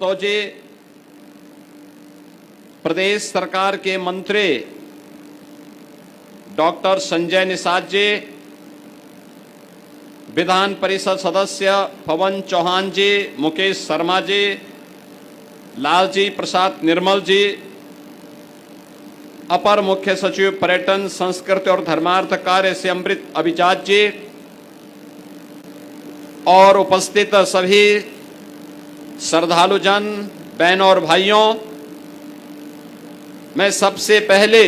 तो जी प्रदेश सरकार के मंत्री डॉक्टर संजय निषाद जी, विधान परिषद सदस्य पवन चौहान जी, मुकेश शर्मा जी, लालजी प्रसाद निर्मल जी, अपर मुख्य सचिव पर्यटन संस्कृति और धर्मार्थ कार्य से अमृत अभिजात जी और उपस्थित सभी श्रद्धालु जन, बहनों और भाइयों, मैं सबसे पहले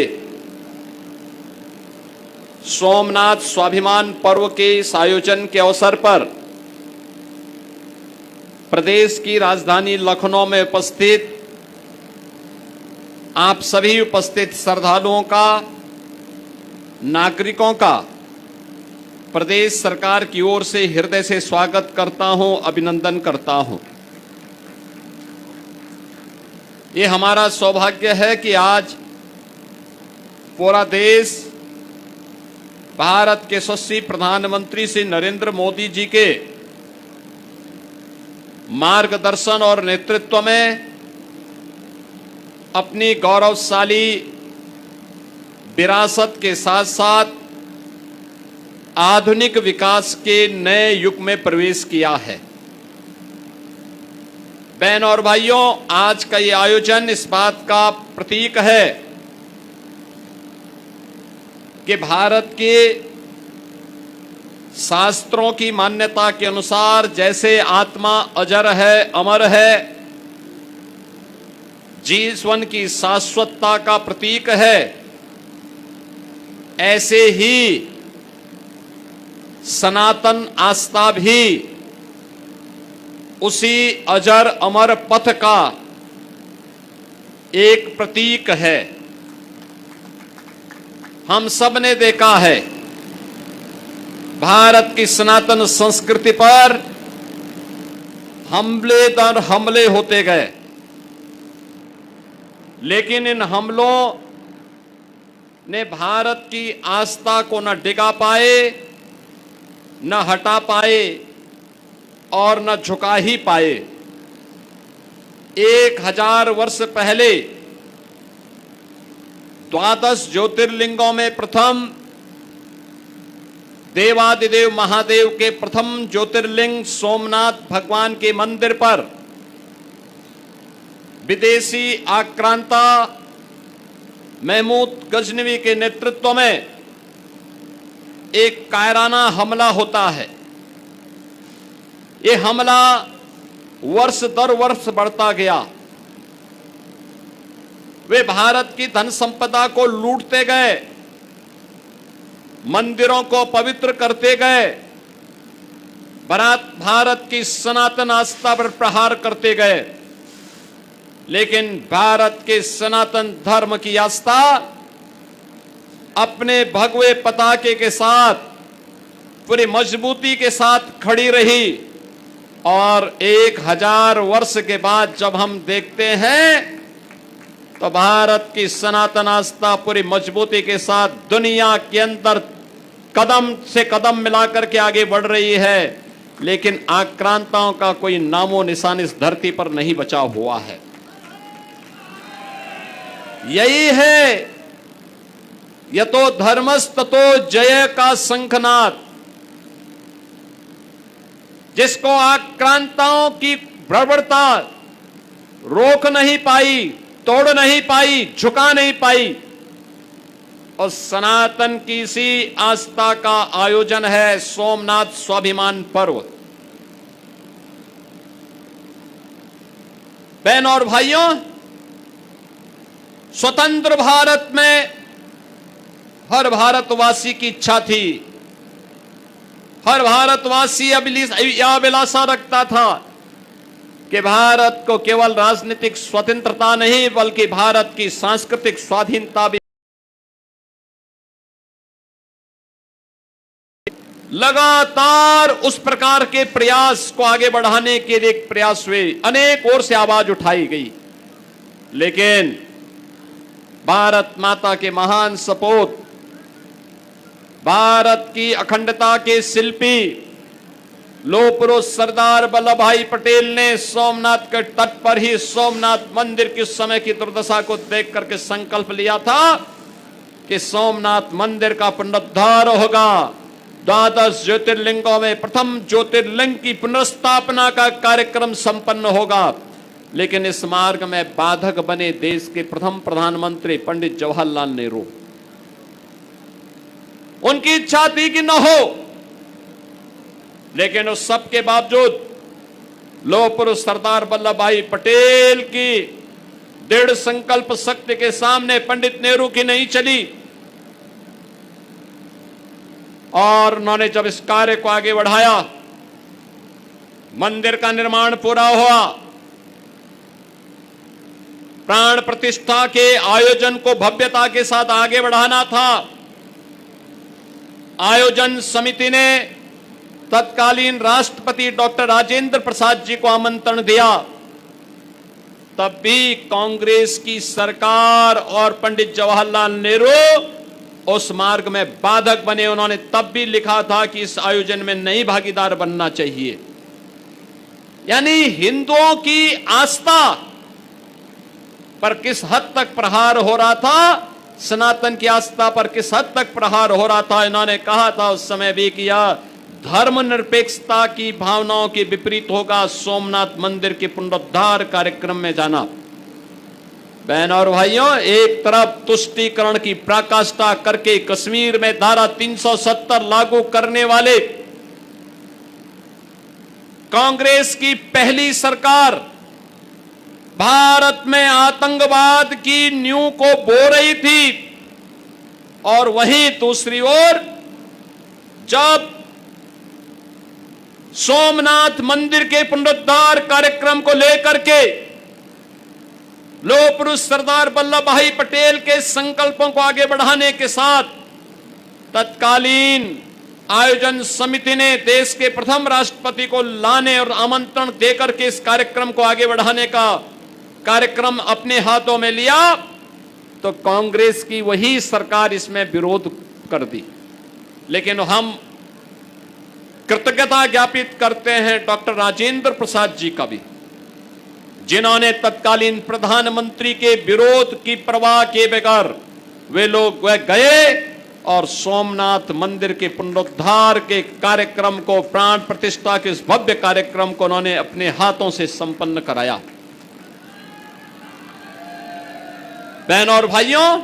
सोमनाथ स्वाभिमान पर्व के इस आयोजन के अवसर पर प्रदेश की राजधानी लखनऊ में उपस्थित आप सभी उपस्थित श्रद्धालुओं का, नागरिकों का प्रदेश सरकार की ओर से हृदय से स्वागत करता हूं, अभिनंदन करता हूं। ये हमारा सौभाग्य है कि आज पूरा देश भारत के यशस्वी प्रधानमंत्री श्री नरेंद्र मोदी जी के मार्गदर्शन और नेतृत्व में अपनी गौरवशाली विरासत के साथ साथ आधुनिक विकास के नए युग में प्रवेश किया है। बहनों और भाइयों, आज का ये आयोजन इस बात का प्रतीक है कि भारत के शास्त्रों की मान्यता के अनुसार जैसे आत्मा अजर है, अमर है, जीवन की शाश्वतता का प्रतीक है, ऐसे ही सनातन आस्था भी उसी अजर अमर पथ का एक प्रतीक है। हम सब ने देखा है भारत की सनातन संस्कृति पर हमले दर हमले होते गए, लेकिन इन हमलों ने भारत की आस्था को न डिगा पाए, न हटा पाए और न झुका ही पाए। 1000 वर्ष पहले 12 ज्योतिर्लिंगों में प्रथम देवादिदेव महादेव के प्रथम ज्योतिर्लिंग सोमनाथ भगवान के मंदिर पर विदेशी आक्रांता महमूद गजनवी के नेतृत्व में एक कायराना हमला होता है। ये हमला वर्ष दर वर्ष बढ़ता गया। वे भारत की धन संपदा को लूटते गए, मंदिरों को पवित्र करते गए, भारत की सनातन आस्था पर प्रहार करते गए। लेकिन भारत के सनातन धर्म की आस्था अपने भगवे पताके के साथ पूरी मजबूती के साथ खड़ी रही और 1000 वर्ष के बाद जब हम देखते हैं तो भारत की सनातन आस्था पूरी मजबूती के साथ दुनिया के अंदर कदम से कदम मिलाकर के आगे बढ़ रही है। लेकिन आक्रांताओं का कोई नामो निशान इस धरती पर नहीं बचा हुआ है। यही है यतो धर्मस्ततो जय का शंखनाद, जिसको आक्रांताओं की बर्बरता रोक नहीं पाई, तोड़ नहीं पाई, झुका नहीं पाई। और सनातन की इसी आस्था का आयोजन है सोमनाथ स्वाभिमान पर्व। बहनों और भाइयों, स्वतंत्र भारत में हर भारतवासी की इच्छा थी, हर भारतवासी अभिलाषा रखता था कि भारत को केवल राजनीतिक स्वतंत्रता नहीं बल्कि भारत की सांस्कृतिक स्वाधीनता भी। लगातार उस प्रकार के प्रयास को आगे बढ़ाने के लिए प्रयास हुए, अनेक ओर से आवाज उठाई गई। लेकिन भारत माता के महान सपूत, भारत की अखंडता के शिल्पी, लोह पुरुष सरदार वल्लभ भाई पटेल ने सोमनाथ के तट पर ही सोमनाथ मंदिर की उस समय की दुर्दशा को देख करके संकल्प लिया था कि सोमनाथ मंदिर का पुनरुद्धार होगा। 12 ज्योतिर्लिंगों में प्रथम ज्योतिर्लिंग की पुनर्स्थापना का कार्यक्रम संपन्न होगा। लेकिन इस मार्ग में बाधक बने देश के प्रथम प्रधानमंत्री पंडित जवाहरलाल नेहरू। उनकी इच्छा थी कि न हो, लेकिन उस सब के बावजूद लौह पुरुष सरदार वल्लभ भाई पटेल की दृढ़ संकल्प शक्ति के सामने पंडित नेहरू की नहीं चली और उन्होंने जब इस कार्य को आगे बढ़ाया, मंदिर का निर्माण पूरा हुआ, प्राण प्रतिष्ठा के आयोजन को भव्यता के साथ आगे बढ़ाना था। आयोजन समिति ने तत्कालीन राष्ट्रपति डॉक्टर राजेंद्र प्रसाद जी को आमंत्रण दिया। तब भी कांग्रेस की सरकार और पंडित जवाहरलाल नेहरू उस मार्ग में बाधक बने। उन्होंने तब भी लिखा था कि इस आयोजन में नई भागीदार बनना चाहिए। यानी हिंदुओं की आस्था पर किस हद तक प्रहार हो रहा था, सनातन की आस्था पर किस हद तक प्रहार हो रहा था। इन्होंने कहा था उस समय भी किया, धर्मनिरपेक्षता की भावनाओं के विपरीत होगा सोमनाथ मंदिर के पुनरुद्धार कार्यक्रम में जाना। बहनों और भाइयों, एक तरफ तुष्टीकरण की पराकाष्ठा करके कश्मीर में धारा 370 लागू करने वाले कांग्रेस की पहली सरकार भारत में आतंकवाद की नींव को बो रही थी, और वहीं दूसरी ओर जब सोमनाथ मंदिर के पुनरुद्धार कार्यक्रम को लेकर के लौह पुरुष सरदार वल्लभ भाई पटेल के संकल्पों को आगे बढ़ाने के साथ तत्कालीन आयोजन समिति ने देश के प्रथम राष्ट्रपति को लाने और आमंत्रण देकर के इस कार्यक्रम को आगे बढ़ाने का कार्यक्रम अपने हाथों में लिया, तो कांग्रेस की वही सरकार इसमें विरोध कर दी। लेकिन हम कृतज्ञता ज्ञापित करते हैं डॉक्टर राजेंद्र प्रसाद जी का भी, जिन्होंने तत्कालीन प्रधानमंत्री के विरोध की परवाह किए बगैर वे लोग वह गए और सोमनाथ मंदिर के पुनरुद्धार के कार्यक्रम को, प्राण प्रतिष्ठा के इस भव्य कार्यक्रम को उन्होंने अपने हाथों से संपन्न कराया। बहनों और भाइयों,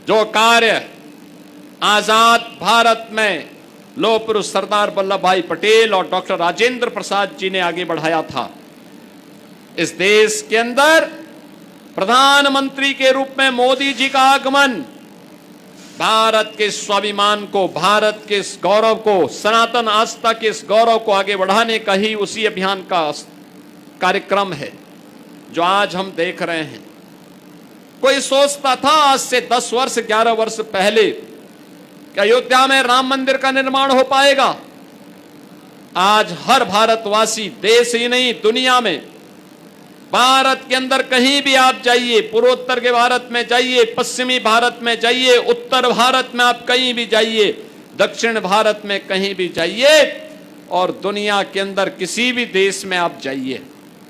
जो कार्य आजाद भारत में लौह पुरुष सरदार वल्लभ भाई पटेल और डॉक्टर राजेंद्र प्रसाद जी ने आगे बढ़ाया था, इस देश के अंदर प्रधानमंत्री के रूप में मोदी जी का आगमन भारत के स्वाभिमान को, भारत के इस गौरव को, सनातन आस्था के इस गौरव को आगे बढ़ाने का ही उसी अभियान का कार्यक्रम है जो आज हम देख रहे हैं। कोई सोचता था आज से 10 वर्ष 11 वर्ष पहले कि अयोध्या में राम मंदिर का निर्माण हो पाएगा। आज हर भारतवासी, देश ही नहीं दुनिया में, भारत के अंदर कहीं भी आप जाइए, पूर्वोत्तर के भारत में जाइए, पश्चिमी भारत में जाइए, उत्तर भारत में आप कहीं भी जाइए, दक्षिण भारत में कहीं भी जाइए, और दुनिया के अंदर किसी भी देश में आप जाइए,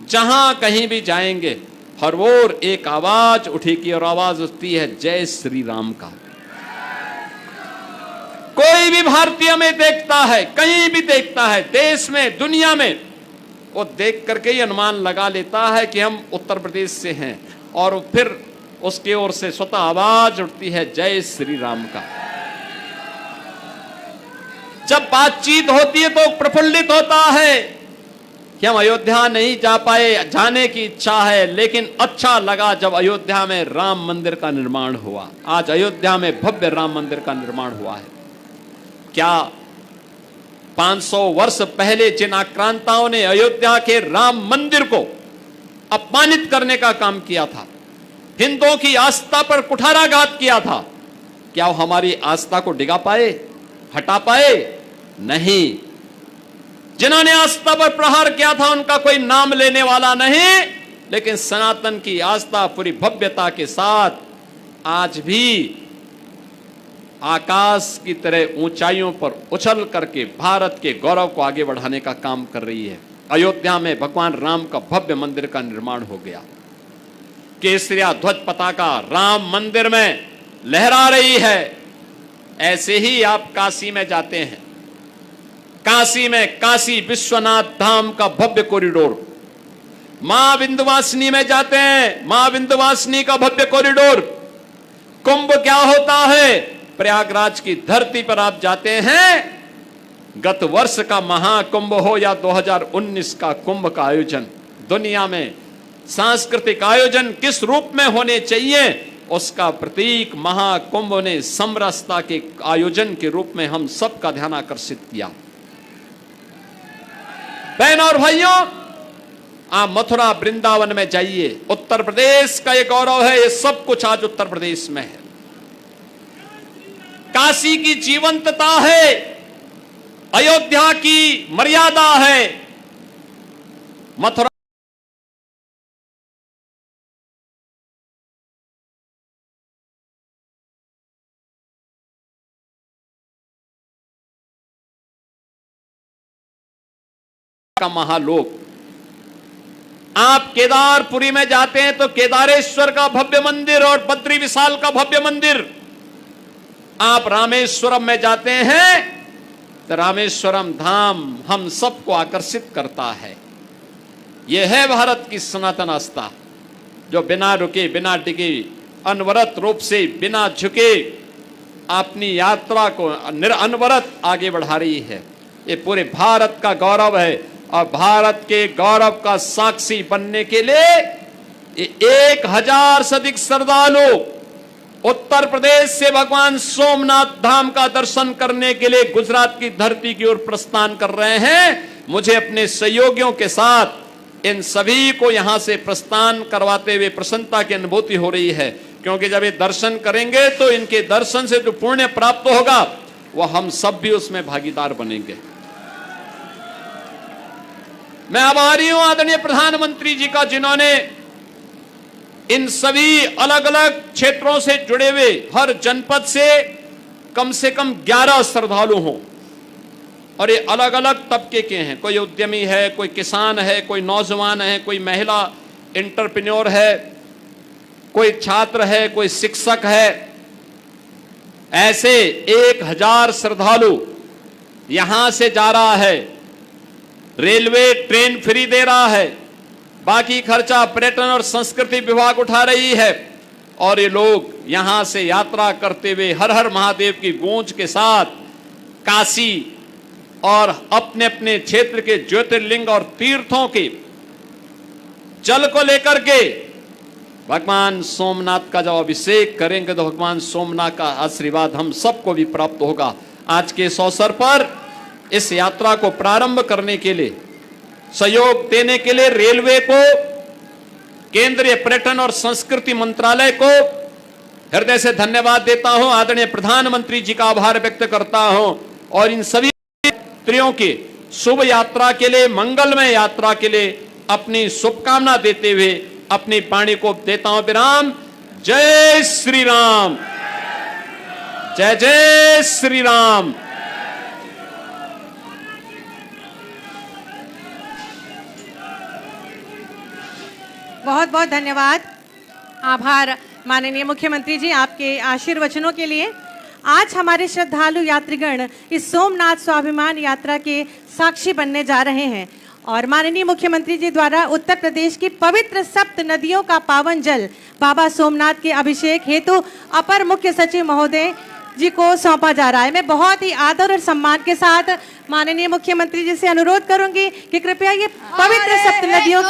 जहां कहीं भी जाएंगे हर ओर एक आवाज उठेगी और आवाज उठती है जय श्री राम का। कोई भी भारतीय में देखता है, कहीं भी देखता है, देश में दुनिया में, वो देख करके ही अनुमान लगा लेता है कि हम उत्तर प्रदेश से हैं, और फिर उसकी ओर से स्वतः आवाज उठती है जय श्री राम का। जब बातचीत होती है तो प्रफुल्लित होता है कि हम अयोध्या नहीं जा पाए, जाने की इच्छा है, लेकिन अच्छा लगा जब अयोध्या में राम मंदिर का निर्माण हुआ। आज अयोध्या में भव्य राम मंदिर का निर्माण हुआ है। क्या 500 वर्ष पहले जिन आक्रांताओं ने अयोध्या के राम मंदिर को अपमानित करने का काम किया था, हिंदुओं की आस्था पर कुठाराघात किया था, क्या वो हमारी आस्था को डिगा पाए, हटा पाए? नहीं। जिन्होंने आस्था पर प्रहार किया था उनका कोई नाम लेने वाला नहीं, लेकिन सनातन की आस्था पूरी भव्यता के साथ आज भी आकाश की तरह ऊंचाइयों पर उछल करके भारत के गौरव को आगे बढ़ाने का काम कर रही है। अयोध्या में भगवान राम का भव्य मंदिर का निर्माण हो गया। केसरिया ध्वज पताका राम मंदिर में लहरा रही है। ऐसे ही आप काशी में जाते हैं, काशी में काशी विश्वनाथ धाम का भव्य कॉरिडोर, मां विंध्यवासिनी में जाते हैं, मां विंध्यवासिनी का भव्य कॉरिडोर। कुंभ क्या होता है, प्रयागराज की धरती पर आप जाते हैं, गत वर्ष का महाकुंभ हो या 2019 का कुंभ का आयोजन, दुनिया में सांस्कृतिक आयोजन किस रूप में होने चाहिए उसका प्रतीक महाकुंभ ने समरसता के आयोजन के रूप में हम सबका ध्यान आकर्षित किया। बहन और भाइयों, आप मथुरा वृंदावन में जाइए, उत्तर प्रदेश का ये गौरव है, ये सब कुछ आज उत्तर प्रदेश में है। काशी की जीवंतता है, अयोध्या की मर्यादा है, मथुरा का महालोक। आप केदारपुरी में जाते हैं तो केदारेश्वर का भव्य मंदिर और बद्री विशाल का भव्य मंदिर। आप रामेश्वरम में जाते हैं तो रामेश्वरम धाम हम सबको आकर्षित करता है। यह है भारत की सनातन आस्था, जो बिना रुके बिना टिके अनवरत रूप से बिना झुके अपनी यात्रा को अनवरत आगे बढ़ा रही है। ये पूरे भारत का गौरव है और भारत के गौरव का साक्षी बनने के लिए 1000 से अधिक श्रद्धालु उत्तर प्रदेश से भगवान सोमनाथ धाम का दर्शन करने के लिए गुजरात की धरती की ओर प्रस्थान कर रहे हैं। मुझे अपने सहयोगियों के साथ इन सभी को यहां से प्रस्थान करवाते हुए प्रसन्नता की अनुभूति हो रही है, क्योंकि जब ये दर्शन करेंगे तो इनके दर्शन से जो पुण्य प्राप्त होगा वह हम सब भी उसमें भागीदार बनेंगे। मैं आभारी हूं आदरणीय प्रधानमंत्री जी का, जिन्होंने इन सभी अलग अलग क्षेत्रों से जुड़े हुए हर जनपद से कम 11 श्रद्धालु हों और ये अलग अलग तबके के हैं। कोई उद्यमी है, कोई किसान है, कोई नौजवान है, कोई महिला एंटरप्रेन्योर है, कोई छात्र है, कोई शिक्षक है। ऐसे 1000 श्रद्धालु यहां से जा रहा है। रेलवे ट्रेन फ्री दे रहा है, बाकी खर्चा पर्यटन और संस्कृति विभाग उठा रही है और ये लोग यहां से यात्रा करते हुए हर हर महादेव की गूंज के साथ काशी और अपने अपने क्षेत्र के ज्योतिर्लिंग और तीर्थों के जल को लेकर के भगवान सोमनाथ का जब अभिषेक करेंगे तो भगवान सोमनाथ का आशीर्वाद हम सबको भी प्राप्त होगा। आज के इस अवसर पर इस यात्रा को प्रारंभ करने के लिए सहयोग देने के लिए रेलवे को, केंद्रीय पर्यटन और संस्कृति मंत्रालय को हृदय से धन्यवाद देता हूं। आदरणीय प्रधानमंत्री जी का आभार व्यक्त करता हूं और इन सभी यात्रियों की शुभ यात्रा के लिए, मंगलमय यात्रा के लिए अपनी शुभकामना देते हुए अपनी वाणी को देता हूं विराम। जय श्री राम, जय जय श्री राम। बहुत बहुत धन्यवाद, आभार माननीय मुख्यमंत्री जी आपके आशीर्वचनों के लिए। आज हमारे श्रद्धालु यात्रीगण इस सोमनाथ स्वाभिमान यात्रा के साक्षी बनने जा रहे हैं और माननीय मुख्यमंत्री जी द्वारा उत्तर प्रदेश की पवित्र सप्त नदियों का पावन जल बाबा सोमनाथ के अभिषेक हेतु अपर मुख्य सचिव महोदय जी को सौंपा जा रहा है। मैं बहुत ही आदर और सम्मान के साथ माननीय मुख्यमंत्री जी से अनुरोध करूंगी कि कृपया ये पवित्र सप्त नदियों